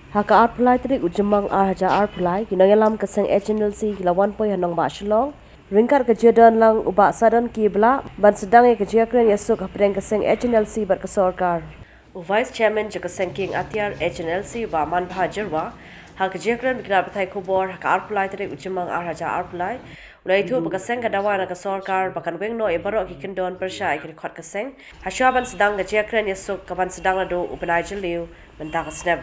Haka art pulai trik ujemang haja art pulai ginangalam keseng HNLC gilawan poi hanong ba shlong ringkar kejadan lang ubak sadan kibla ban sedang kejakren yasuk hapreng keseng HNLC bar kesorkar. Vice Chairman Jakaseng King Atiar HNLC ba man bhajarwa hak kejakren bikna batai kubor haka art pulai trik ujemang haja art pulai ulai itu bekaseng kadawana kesorkar bakan wengno ebarok kikendon persya ikot keseng hasyaban sedang kejakren yasuk kaban sedang lado upanai jeliu mentah kesnep.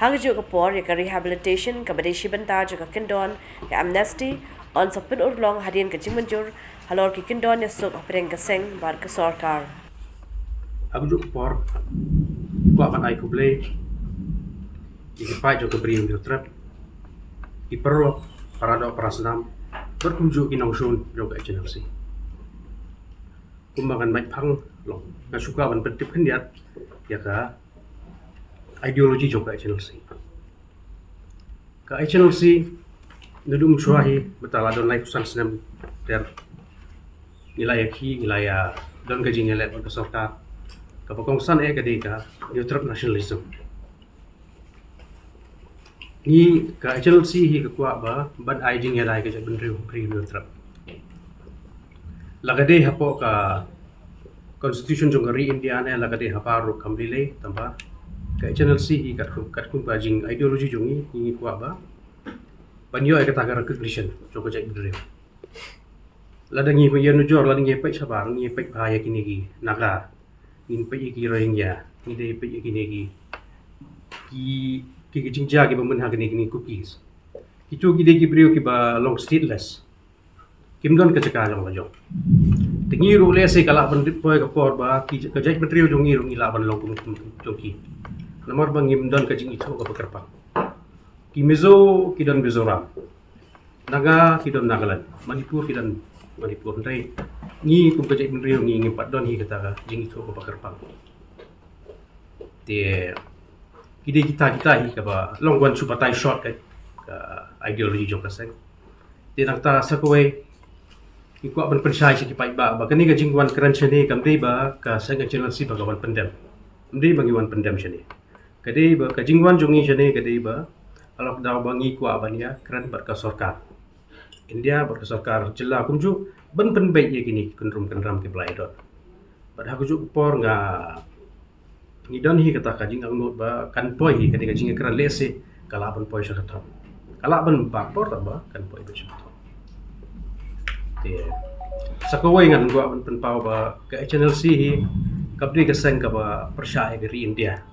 Hagaju kapor ya rehabilitation ka badeshi banta juga kendon ya amnesty on sapin urlong hadian ka jimanjur halor ki kendon ya suk apreng keseng bar ke sarkar. Hagaju kapor kwa man ai kuble ikipai juga beri undur trap iperlo parado parasnam berkunjung inong sun juga HNLC kumbangan mai phang long ngasuka ban pentip kendiat ya ka ideologi juga HNLC. Ka HNLC nudung suahi betala don lai kusan senam der nilai ki nilai don gaji nilai ber kesorka ka pokongsan kadika neutral nationalism. Ni ka HNLC hi ka kwa ba ban ai jing nilai ka ben riu neutral. Lagade hapo ka constitution jongari India ne lagade haparu kamrile tamba ka HNLC hi kat kum bajing ideologi jongi ni kwa ba panyo ay kataga recognition joko jai bidre ladangi pa yanu jor ladangi pa sabar ni pa bahaya kini gi naga in pa iki rohingya ni dei pa iki negi ki jingja ki bamun ha kini cookies itu ki dei ki brio ki ba long stateless kimdon ka caka jong lajong tingi ru le se kala ban poy ka por ba ki ka jai bidre jongi ru ila ban long kum jongki nomor bangim don ka jing itu ka pakerpa Kimezo kidan Mizoram, Naga kidan Nagaland, Manipur kidan Manipur. Nanti ni kumpajak menriu ni ngimpat don hi kata jing itu ko pakerpang. Te kita hi kaba longwan supatai short ka ideologi jok kaseng. Te nang ta sakwe iku ban pensai si kipai ba kani ka jingwan kran chene kamdei ba ka sanga channel si bagawan pendam. Mdei bangiwan pendam chene. Kadei ba ka jingwan jongi chene kadei ba kalau dah bangi ku abania keren berkesorkar India berkesorkar jela kumju ben baik ye kini kendrum kendram ke belai dot pada aku juk por nga ngidon hi kata kajing ang not ba kan poi hi kani kajing keren lese kala ban poi syakat kala ban bakpor ta ba kan poi be syakat te sakawai ngan gua ban penpau ba ke HNLC hi kapdi keseng ka ba persya dari India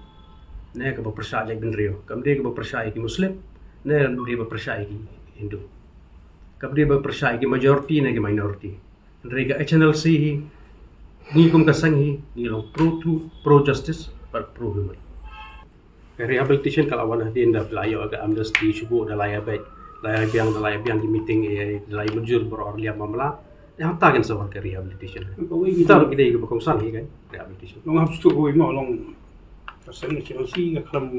ne ka percaya bin rio kamde ka percaya ki muslim ne dia percaya ki hindu kamde percaya ki majority ne ki minority rega HNLC ni kum kasang hi ni lo pro justice but pro human rehabilitation kalawan dia nda layo aga amnesty subuh da laya baik laya biang di meeting laya mujur beror liam mamla yang tagen sa ke rehabilitation kita kita ko kong sang hi kan rehabilitation long hab stu go no long Pasal HNLC ka kalam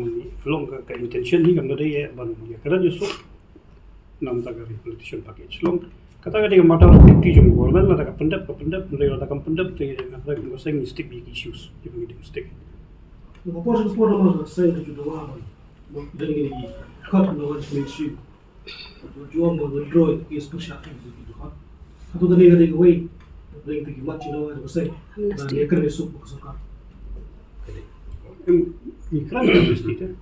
long ka intention hi kamda dei ban ya kara jesu nam ta ka rehabilitation package long kata ka dei mata activity jong government la ka pendap mulai la ka pendap te na ka sing stick big issues even with stick the proposal for the say to the one dan gini cut no one makes you jo mo withdraw is push out to the cut atau dari dari way dari the much no one say dan ya kena sup ko Mikran amnesty te.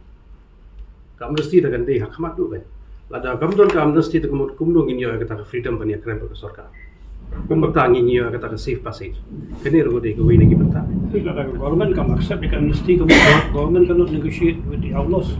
Ka amnesty ta gande hak mat du ben. Lada kamdon ka amnesty ta kumdong inyo kata freedom ban ya kren ba sarkar. Kumbak tangi inyo kata safe passage. Kani ro de ko wi nagi bata. Government ka accept the amnesty ka government cannot negotiate with the outlaws.